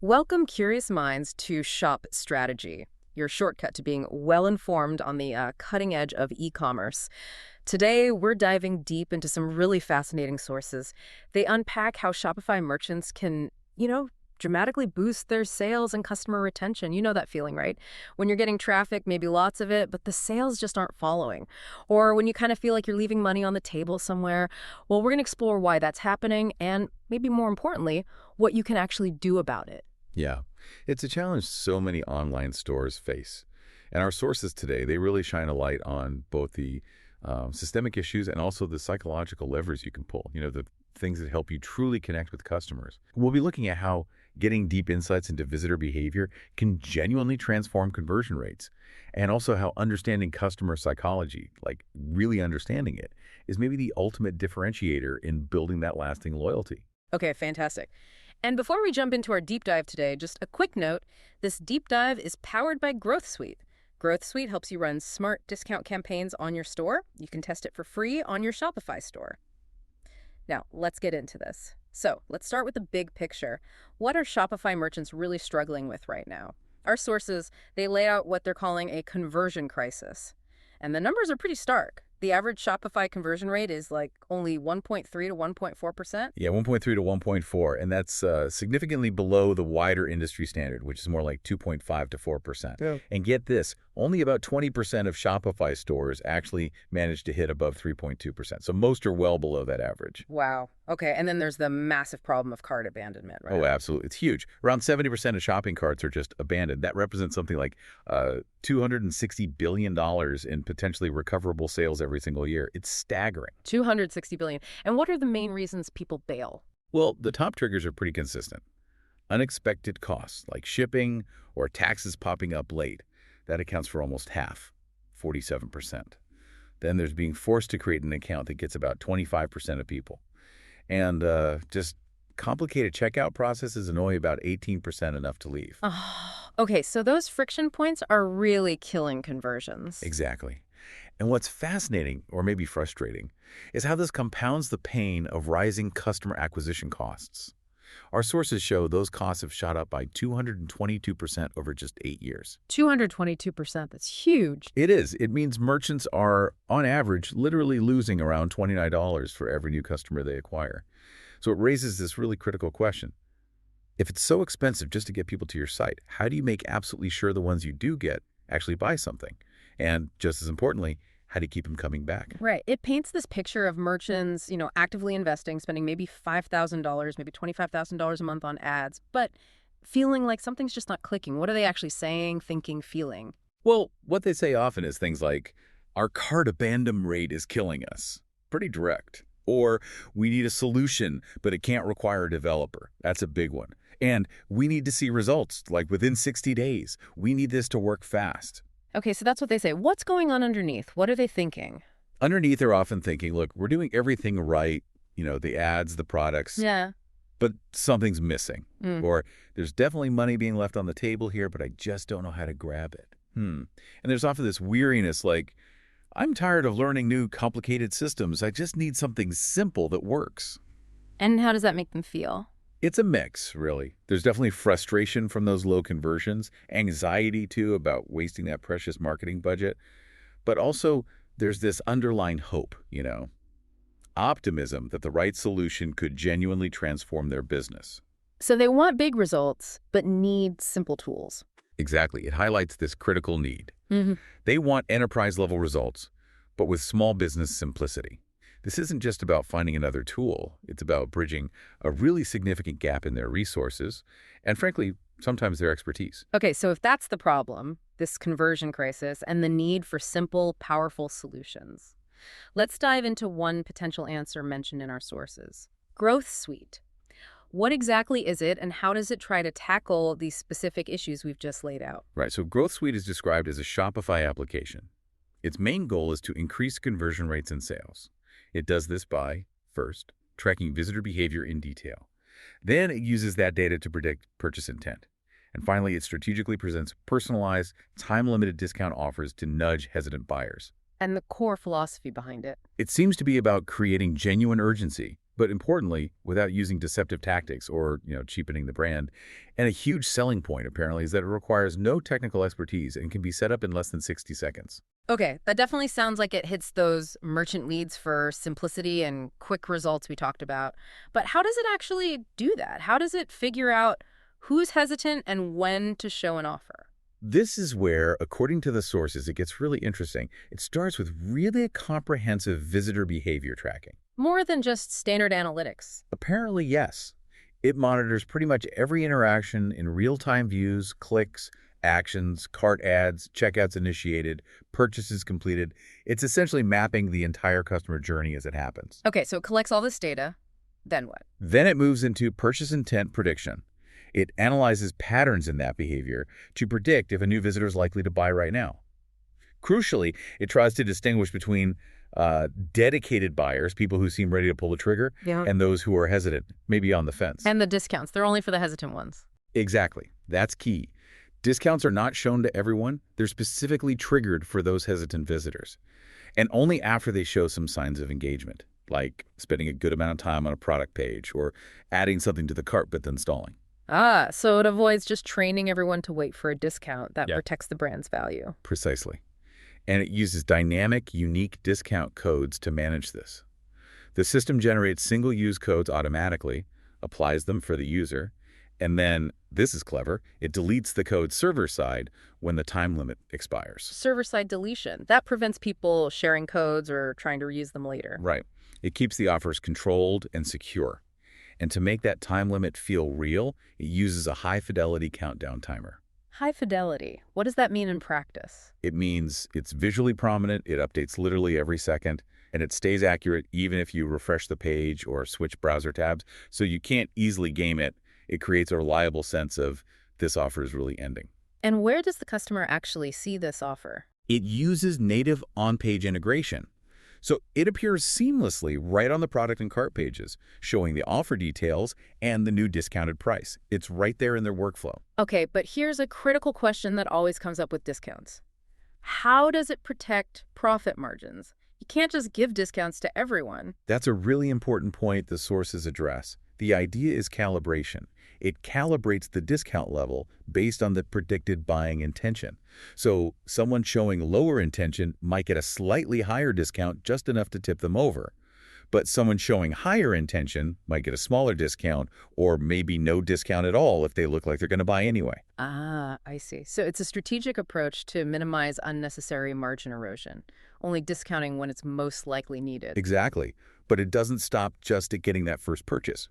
Welcome, curious minds, to Shop Strategy, your shortcut to being well-informed on the cutting edge of e-commerce. Today, we're diving deep into some really fascinating sources. They unpack how Shopify merchants can, dramatically boost their sales and customer retention. You know that feeling, right? When you're getting traffic, maybe lots of it, but the sales just aren't following. Or when you kind of feel like you're leaving money on the table somewhere. Well, we're going to explore why that's happening and, maybe more importantly, what you can actually do about it. Yeah, it's a challenge so many online stores face. And our sources today, they really shine a light on both the systemic issues and also the psychological levers you can pull, the things that help you truly connect with customers. We'll be looking at how getting deep insights into visitor behavior can genuinely transform conversion rates, and also how understanding customer psychology, like really understanding it, is maybe the ultimate differentiator in building that lasting loyalty. Okay, fantastic. And before we jump into our deep dive today, just a quick note, this deep dive is powered by Growth Suite. Growth Suite helps you run smart discount campaigns on your store. You can test it for free on your Shopify store. Now, let's get into this. So, let's start with the big picture. What are Shopify merchants really struggling with right now? Our sources, they lay out what they're calling a conversion crisis. And the numbers are pretty stark. The average Shopify conversion rate is like only 1.3 to 1.4%. Yeah, 1.3 to 1.4, and that's significantly below the wider industry standard, which is more like 2.5 to 4%. Yeah. And get this, only about 20% of Shopify stores actually manage to hit above 3.2%. So most are well below that average. Wow. Okay, and then there's the massive problem of cart abandonment, right? Oh, absolutely. It's huge. Around 70% of shopping carts are just abandoned. That represents something like $260 billion in potentially recoverable sales every single year. It's staggering. 260 billion. And what are the main reasons people bail? Well, the top triggers are pretty consistent. Unexpected costs, like shipping or taxes popping up late. That accounts for almost half, 47%. Then there's being forced to create an account that gets about 25% of people. And just complicated checkout processes annoy about 18% enough to leave. Oh, okay, so those friction points are really killing conversions. Exactly. And what's fascinating, or maybe frustrating, is how this compounds the pain of rising customer acquisition costs. Our sources show those costs have shot up by 222% over just 8 years. 222%, that's huge. It is. It means merchants are, on average, literally losing around $29 for every new customer they acquire. So it raises this really critical question. If it's so expensive just to get people to your site, how do you make absolutely sure the ones you do get actually buy something? And just as importantly, how do you keep them coming back? Right. It paints this picture of merchants, actively investing, spending maybe $5,000, maybe $25,000 a month on ads, but feeling like something's just not clicking. What are they actually saying, thinking, feeling? Well, what they say often is things like, our cart abandon rate is killing us. Pretty direct. Or, we need a solution, but it can't require a developer. That's a big one. And we need to see results, like within 60 days. We need this to work fast. Okay, so that's what they say. What's going on underneath? What are they thinking? Underneath, they're often thinking, look, we're doing everything right, the ads, the products, Yeah. but something's missing. Or there's definitely money being left on the table here, but I just don't know how to grab it. And there's often this weariness like, I'm tired of learning new complicated systems. I just need something simple that works. And how does that make them feel? It's a mix, really. There's definitely frustration from those low conversions, anxiety, too, about wasting that precious marketing budget. But also, there's this underlying hope, optimism that the right solution could genuinely transform their business. So they want big results, but need simple tools. Exactly. It highlights this critical need. Mm-hmm. They want enterprise-level results, but with small business simplicity. This isn't just about finding another tool. It's about bridging a really significant gap in their resources and, frankly, sometimes their expertise. Okay, so if that's the problem, this conversion crisis, and the need for simple, powerful solutions, let's dive into one potential answer mentioned in our sources. Growth Suite. What exactly is it, and how does it try to tackle these specific issues we've just laid out? Right, so Growth Suite is described as a Shopify application. Its main goal is to increase conversion rates and sales. It does this by, first, tracking visitor behavior in detail. Then it uses that data to predict purchase intent. And finally, it strategically presents personalized, time-limited discount offers to nudge hesitant buyers. And the core philosophy behind it. It seems to be about creating genuine urgency, but importantly, without using deceptive tactics or, cheapening the brand. And a huge selling point, apparently, is that it requires no technical expertise and can be set up in less than 60 seconds. Okay, that definitely sounds like it hits those merchant needs for simplicity and quick results we talked about. But how does it actually do that? How does it figure out who's hesitant and when to show an offer? This is where, according to the sources, it gets really interesting. It starts with really comprehensive visitor behavior tracking. More than just standard analytics. Apparently, yes. It monitors pretty much every interaction in real-time views, clicks, actions, cart ads, checkouts initiated, purchases completed. It's essentially mapping the entire customer journey as it happens. Okay, so it collects all this data. Then what? Then it moves into purchase intent prediction. It analyzes patterns in that behavior to predict if a new visitor is likely to buy right now. Crucially, it tries to distinguish between dedicated buyers, people who seem ready to pull the trigger, Yeah. and those who are hesitant, maybe on the fence. And the discounts, they're only for the hesitant ones. Exactly. That's key. Discounts are not shown to everyone. They're specifically triggered for those hesitant visitors. And only after they show some signs of engagement, like spending a good amount of time on a product page or adding something to the cart but then stalling. Ah, so it avoids just training everyone to wait for a discount that Yeah. protects the brand's value. Precisely. And it uses dynamic, unique discount codes to manage this. The system generates single-use codes automatically, applies them for the user, and then, this is clever, it deletes the code server-side when the time limit expires. Server-side deletion. That prevents people sharing codes or trying to reuse them later. Right. It keeps the offers controlled and secure. And to make that time limit feel real, it uses a high-fidelity countdown timer. High fidelity. What does that mean in practice? It means it's visually prominent, it updates literally every second, and it stays accurate even if you refresh the page or switch browser tabs, so you can't easily game it. It creates a reliable sense of this offer is really ending. And where does the customer actually see this offer? It uses native on-page integration. So it appears seamlessly right on the product and cart pages, showing the offer details and the new discounted price. It's right there in their workflow. Okay, but here's a critical question that always comes up with discounts. How does it protect profit margins? You can't just give discounts to everyone. That's a really important point the sources address. The idea is calibration. It calibrates the discount level based on the predicted buying intention. So someone showing lower intention might get a slightly higher discount, just enough to tip them over. But someone showing higher intention might get a smaller discount or maybe no discount at all if they look like they're going to buy anyway. Ah, I see. So it's a strategic approach to minimize unnecessary margin erosion, only discounting when it's most likely needed. Exactly. But it doesn't stop just at getting that first purchase.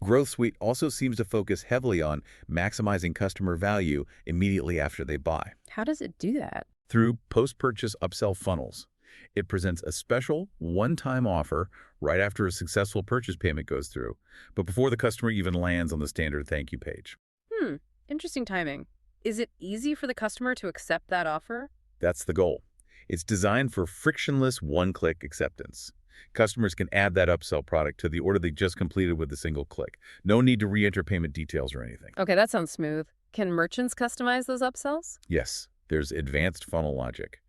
Growth Suite also seems to focus heavily on maximizing customer value immediately after they buy. How does it do that? Through post-purchase upsell funnels, it presents a special one-time offer right after a successful purchase payment goes through, but before the customer even lands on the standard thank you page. Interesting timing. Is it easy for the customer to accept that offer? That's the goal. It's designed for frictionless one-click acceptance. Customers can add that upsell product to the order they just completed with a single click. No need to re-enter payment details or anything. Okay, that sounds smooth. Can merchants customize those upsells? Yes, there's advanced funnel logic.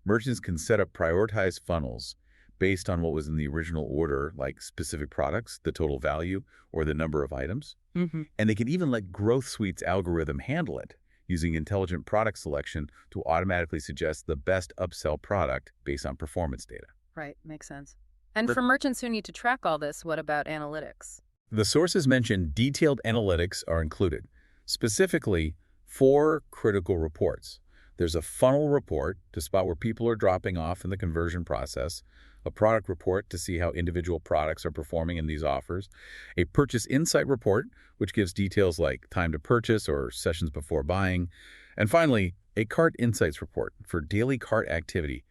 Merchants can set up prioritized funnels based on what was in the original order, like specific products, the total value, or the number of items. And they can even let Growth Suite's algorithm handle it, using intelligent product selection to automatically suggest the best upsell product based on performance data. Right, makes sense. And for merchants who need to track all this, what about analytics? The sources mentioned detailed analytics are included, specifically 4 critical reports. There's a funnel report to spot where people are dropping off in the conversion process, a product report to see how individual products are performing in these offers, a purchase insight report, which gives details like time to purchase or sessions before buying, and finally, a cart insights report for daily cart activity,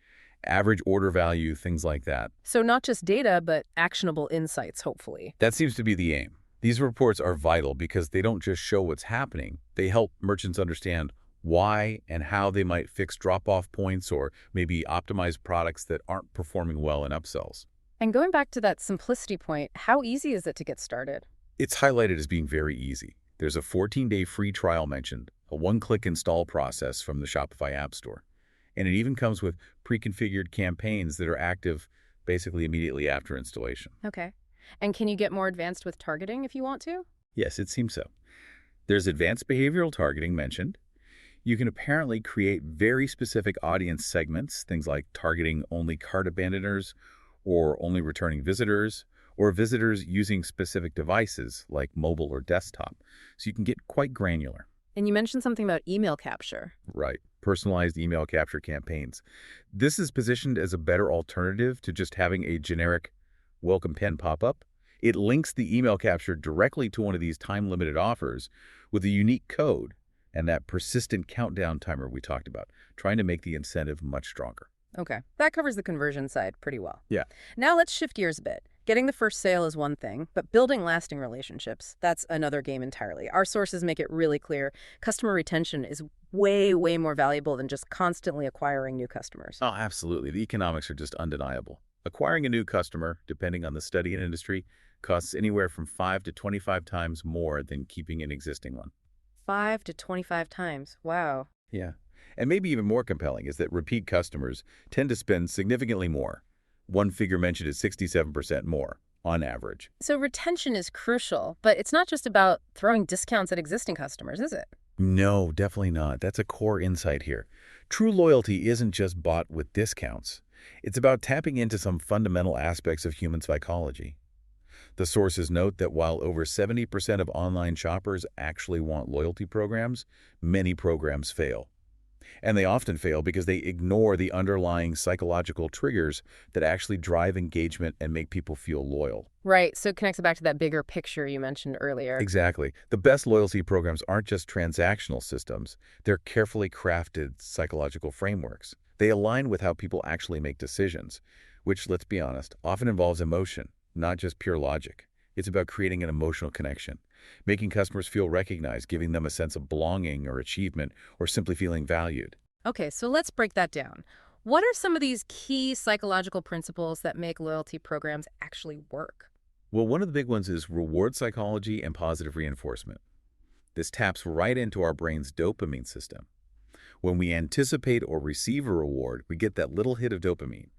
average order value, things like that. So not just data, but actionable insights, hopefully. That seems to be the aim. These reports are vital because they don't just show what's happening. They help merchants understand why and how they might fix drop-off points or maybe optimize products that aren't performing well in upsells. And going back to that simplicity point, how easy is it to get started? It's highlighted as being very easy. There's a 14-day free trial mentioned, a one-click install process from the Shopify App Store. And it even comes with pre-configured campaigns that are active basically immediately after installation. Okay. And can you get more advanced with targeting if you want to? Yes, it seems so. There's advanced behavioral targeting mentioned. You can apparently create very specific audience segments, things like targeting only cart abandoners or only returning visitors, or visitors using specific devices like mobile or desktop. So you can get quite granular. And you mentioned something about email capture. Right. Personalized email capture campaigns. This is positioned as a better alternative to just having a generic welcome pen pop up. It links the email capture directly to one of these time-limited offers with a unique code and that persistent countdown timer we talked about, trying to make the incentive much stronger. Okay, that covers the conversion side pretty well. Yeah. Now let's shift gears a bit. Getting the first sale is one thing, but building lasting relationships, that's another game entirely. Our sources make it really clear customer retention is way, way more valuable than just constantly acquiring new customers. Oh, absolutely. The economics are just undeniable. Acquiring a new customer, depending on the study and industry, costs anywhere from 5 to 25 times more than keeping an existing one. 5 to 25 times. Wow. Yeah. And maybe even more compelling is that repeat customers tend to spend significantly more. One figure mentioned is 67% more, on average. So retention is crucial, but it's not just about throwing discounts at existing customers, is it? No, definitely not. That's a core insight here. True loyalty isn't just bought with discounts. It's about tapping into some fundamental aspects of human psychology. The sources note that while over 70% of online shoppers actually want loyalty programs, many programs fail. And they often fail because they ignore the underlying psychological triggers that actually drive engagement and make people feel loyal. Right, so it connects it back to that bigger picture you mentioned earlier. Exactly. The best loyalty programs aren't just transactional systems. They're carefully crafted psychological frameworks. They align with how people actually make decisions, which, let's be honest, often involves emotion, not just pure logic. It's about creating an emotional connection, making customers feel recognized, giving them a sense of belonging or achievement, or simply feeling valued. Okay, so let's break that down. What are some of these key psychological principles that make loyalty programs actually work? Well, one of the big ones is reward psychology and positive reinforcement. This taps right into our brain's dopamine system. When we anticipate or receive a reward, we get that little hit of dopamine.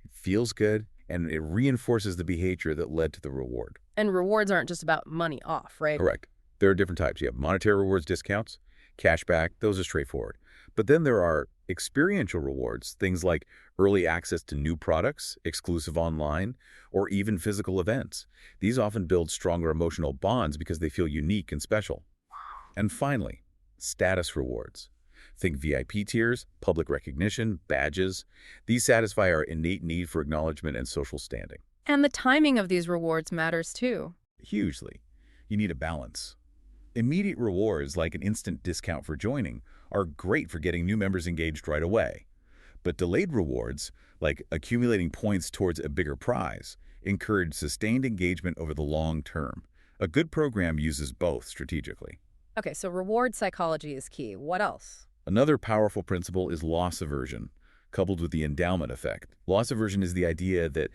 It feels good, and it reinforces the behavior that led to the reward. And rewards aren't just about money off, right? Correct. There are different types. You have monetary rewards, discounts, cashback. Those are straightforward. But then there are experiential rewards, things like early access to new products, exclusive online, or even physical events. These often build stronger emotional bonds because they feel unique and special. And finally, status rewards. Think VIP tiers, public recognition, badges. These satisfy our innate need for acknowledgement and social standing. And the timing of these rewards matters too. Hugely. You need a balance. Immediate rewards, like an instant discount for joining, are great for getting new members engaged right away. But delayed rewards, like accumulating points towards a bigger prize, encourage sustained engagement over the long term. A good program uses both strategically. Okay, so reward psychology is key. What else? Another powerful principle is loss aversion, coupled with the endowment effect. Loss aversion is the idea that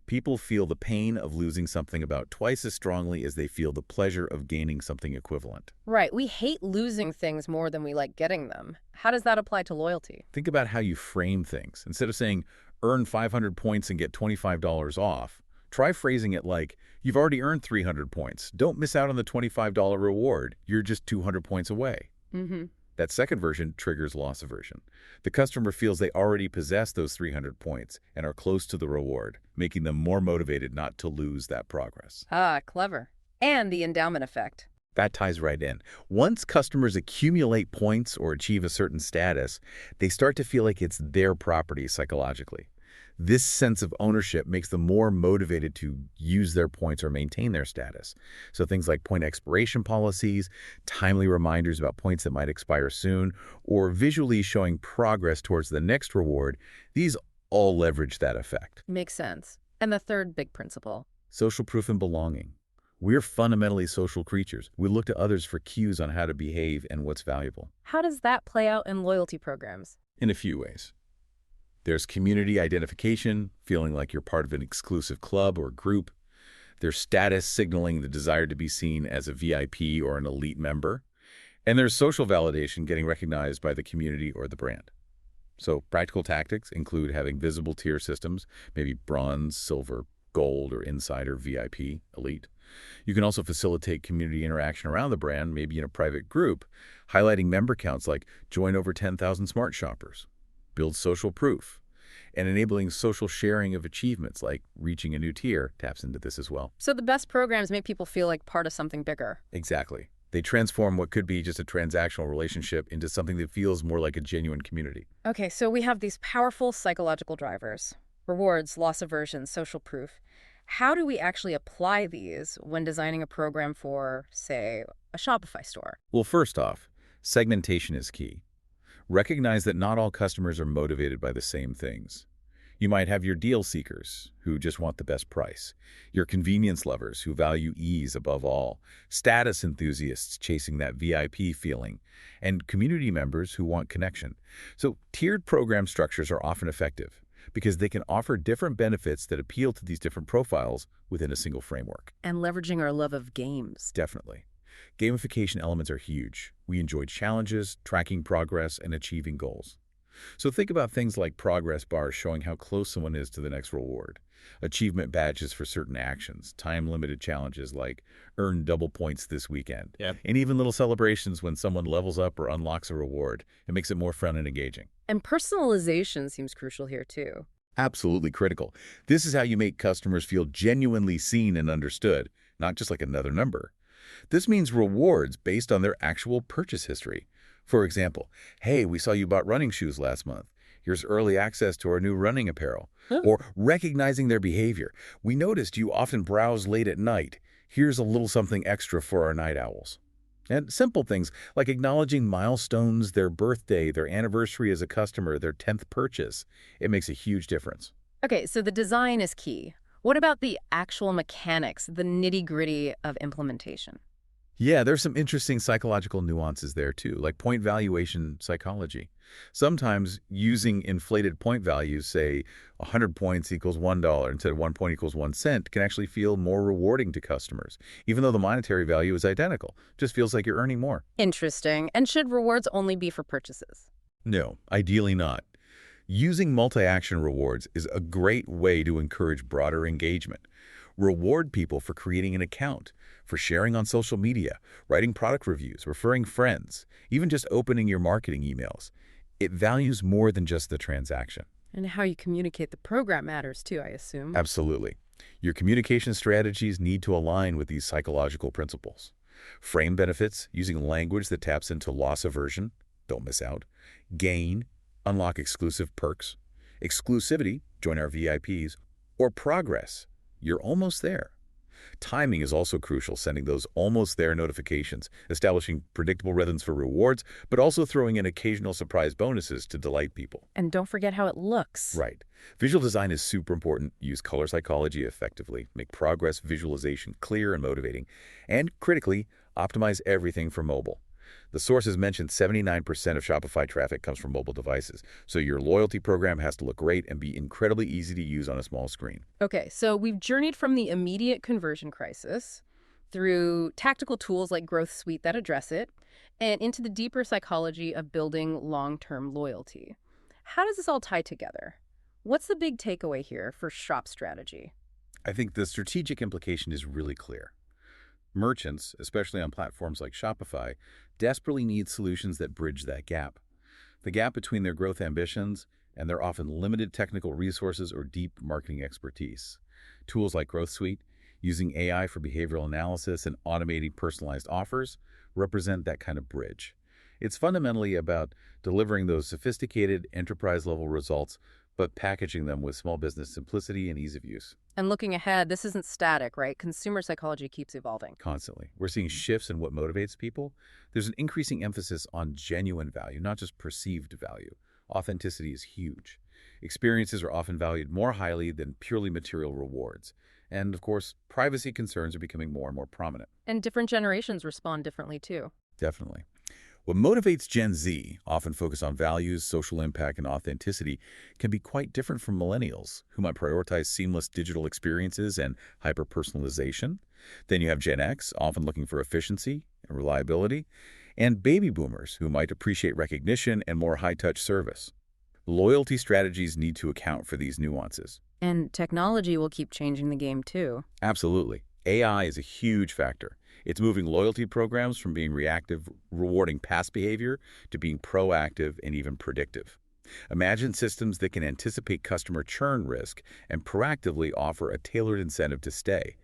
people feel the pain of losing something about twice as strongly as they feel the pleasure of gaining something equivalent. Right, we hate losing things more than we like getting them. How does that apply to loyalty? Think about how you frame things. Instead of saying, earn 500 points and get $25 off, try phrasing it like, you've already earned 300 points. Don't miss out on the $25 reward. You're just 200 points away. Mm-hmm. That second version triggers loss aversion. The customer feels they already possess those 300 points and are close to the reward, making them more motivated not to lose that progress. Ah, clever. And the endowment effect. That ties right in. Once customers accumulate points or achieve a certain status, they start to feel like it's their property psychologically. This sense of ownership makes them more motivated to use their points or maintain their status. So things like point expiration policies, timely reminders about points that might expire soon, or visually showing progress towards the next reward, these all leverage that effect. Makes sense. And the third big principle. Social proof and belonging. We're fundamentally social creatures. We look to others for cues on how to behave and what's valuable. How does that play out in loyalty programs? In a few ways. There's community identification, feeling like you're part of an exclusive club or group. There's status signaling the desire to be seen as a VIP or an elite member. And there's social validation, getting recognized by the community or the brand. So practical tactics include having visible tier systems, maybe bronze, silver, Gold or Insider, VIP, Elite. You can also facilitate community interaction around the brand, maybe in a private group, highlighting member counts like join over 10,000 smart shoppers, build social proof, and enabling social sharing of achievements like reaching a new tier taps into this as well. So the best programs make people feel like part of something bigger. Exactly. They transform what could be just a transactional relationship into something that feels more like a genuine community. Okay, so we have these powerful psychological drivers: rewards, loss aversion, social proof. How do we actually apply these when designing a program for, say, a Shopify store? Well, first off, segmentation is key. Recognize that not all customers are motivated by the same things. You might have your deal seekers, who just want the best price, your convenience lovers, who value ease above all, status enthusiasts chasing that VIP feeling, and community members who want connection. So tiered program structures are often effective because they can offer different benefits that appeal to these different profiles within a single framework. And leveraging our love of games. Definitely. Gamification elements are huge. We enjoy challenges, tracking progress, and achieving goals. So think about things like progress bars showing how close someone is to the next reward, achievement badges for certain actions, time-limited challenges like earn double points this weekend, and even little celebrations when someone levels up or unlocks a reward. It makes it more fun and engaging. And personalization seems crucial here, too. Absolutely critical. This is how you make customers feel genuinely seen and understood, not just like another number. This means rewards based on their actual purchase history. For example, hey, we saw you bought running shoes last month. Here's early access to our new running apparel. Or recognizing their behavior. We noticed you often browse late at night. Here's a little something extra for our night owls. And simple things like acknowledging milestones, their birthday, their anniversary as a customer, their 10th purchase. It makes a huge difference. Okay, so the design is key. What about the actual mechanics, the nitty-gritty of implementation? Yeah, there's some interesting psychological nuances there too, like point valuation psychology. Sometimes using inflated point values, say 100 points equals $1 instead of 1 point equals 1 cent, can actually feel more rewarding to customers, even though the monetary value is identical. Just feels like you're earning more. Interesting. And should rewards only be for purchases? No, ideally not. Using multi-action rewards is a great way to encourage broader engagement. Reward people for creating an account, for sharing on social media, writing product reviews, referring friends, even just opening your marketing emails. It values more than just the transaction. And how you communicate the program matters too, I assume. Absolutely. Your communication strategies need to align with these psychological principles. Frame benefits using language that taps into loss aversion, don't miss out. Gain, unlock exclusive perks. Exclusivity, join our VIPs. Or progress, you're almost there. Timing is also crucial, sending those almost there notifications, establishing predictable rhythms for rewards, but also throwing in occasional surprise bonuses to delight people. And don't forget how it looks. Right. Visual design is super important. Use color psychology effectively, make progress visualization clear and motivating, and critically, optimize everything for mobile. The sources mentioned 79% of Shopify traffic comes from mobile devices, so your loyalty program has to look great and be incredibly easy to use on a small screen. Okay, so we've journeyed from the immediate conversion crisis through tactical tools like Growth Suite that address it, and into the deeper psychology of building long-term loyalty. How does this all tie together? What's the big takeaway here for shop strategy? I think the strategic implication is really clear. Merchants, especially on platforms like Shopify, desperately need solutions that bridge that gap. The gap between their growth ambitions and their often limited technical resources or deep marketing expertise. Tools like Growth Suite, using AI for behavioral analysis and automating personalized offers, represent that kind of bridge. It's fundamentally about delivering those sophisticated enterprise-level results, but packaging them with small business simplicity and ease of use. And looking ahead, this isn't static, right? Consumer psychology keeps evolving. Constantly. We're seeing shifts in what motivates people. There's an increasing emphasis on genuine value, not just perceived value. Authenticity is huge. Experiences are often valued more highly than purely material rewards. And, of course, privacy concerns are becoming more and more prominent. And different generations respond differently, too. Definitely. What motivates Gen Z, often focused on values, social impact, and authenticity, can be quite different from millennials, who might prioritize seamless digital experiences and hyper-personalization. Then you have Gen X, often looking for efficiency and reliability, and baby boomers, who might appreciate recognition and more high-touch service. Loyalty strategies need to account for these nuances. And technology will keep changing the game too. Absolutely. AI is a huge factor. It's moving loyalty programs from being reactive, rewarding past behavior, to being proactive and even predictive. Imagine systems that can anticipate customer churn risk and proactively offer a tailored incentive to stay,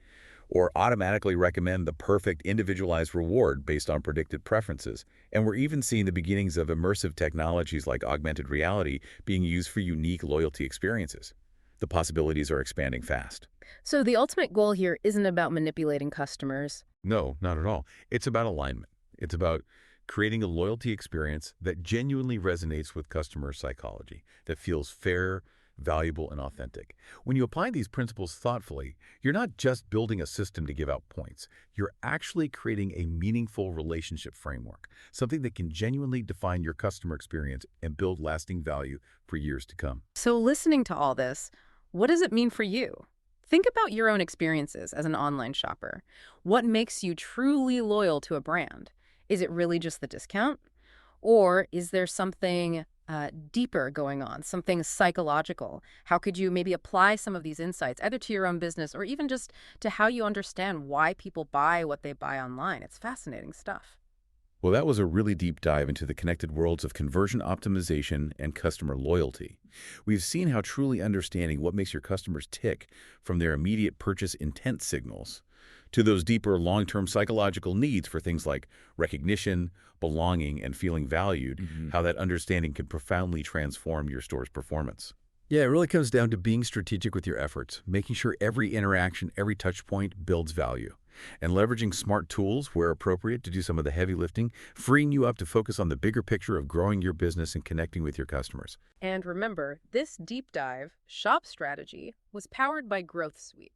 or automatically recommend the perfect individualized reward based on predicted preferences. And we're even seeing the beginnings of immersive technologies like augmented reality being used for unique loyalty experiences. The possibilities are expanding fast. So the ultimate goal here isn't about manipulating customers. No, not at all. It's about alignment. It's about creating a loyalty experience that genuinely resonates with customer psychology, that feels fair, valuable, and authentic. When you apply these principles thoughtfully, you're not just building a system to give out points. You're actually creating a meaningful relationship framework, something that can genuinely define your customer experience and build lasting value for years to come. So listening to all this, what does it mean for you? Think about your own experiences as an online shopper. What makes you truly loyal to a brand? Is it really just the discount? Or is there something deeper going on, something psychological? How could you maybe apply some of these insights either to your own business or even just to how you understand why people buy what they buy online? It's fascinating stuff. Well, that was a really deep dive into the connected worlds of conversion optimization and customer loyalty. We've seen how truly understanding what makes your customers tick, from their immediate purchase intent signals to those deeper long-term psychological needs for things like recognition, belonging, and feeling valued, how that understanding can profoundly transform your store's performance. Yeah, it really comes down to being strategic with your efforts, making sure every interaction, every touch point builds value, and leveraging smart tools where appropriate to do some of the heavy lifting, freeing you up to focus on the bigger picture of growing your business and connecting with your customers. And remember, this deep dive, Shop Strategy, was powered by Growth Suite.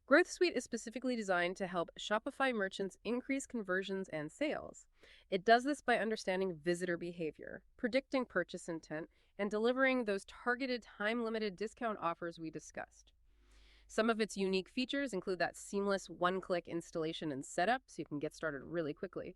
Growth Suite is specifically designed to help Shopify merchants increase conversions and sales. It does this by understanding visitor behavior, predicting purchase intent, and delivering those targeted time-limited discount offers we discussed. Some of its unique features include that seamless one-click installation and setup, so you can get started really quickly.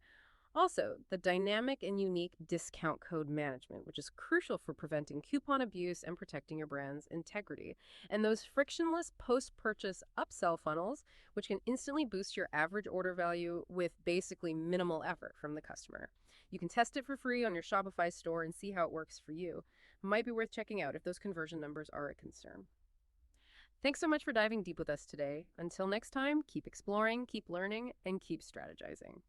Also, the dynamic and unique discount code management, which is crucial for preventing coupon abuse and protecting your brand's integrity. And those frictionless post-purchase upsell funnels, which can instantly boost your average order value with basically minimal effort from the customer. You can test it for free on your Shopify store and see how it works for you. Might be worth checking out if those conversion numbers are a concern. Thanks so much for diving deep with us today. Until next time, keep exploring, keep learning, and keep strategizing.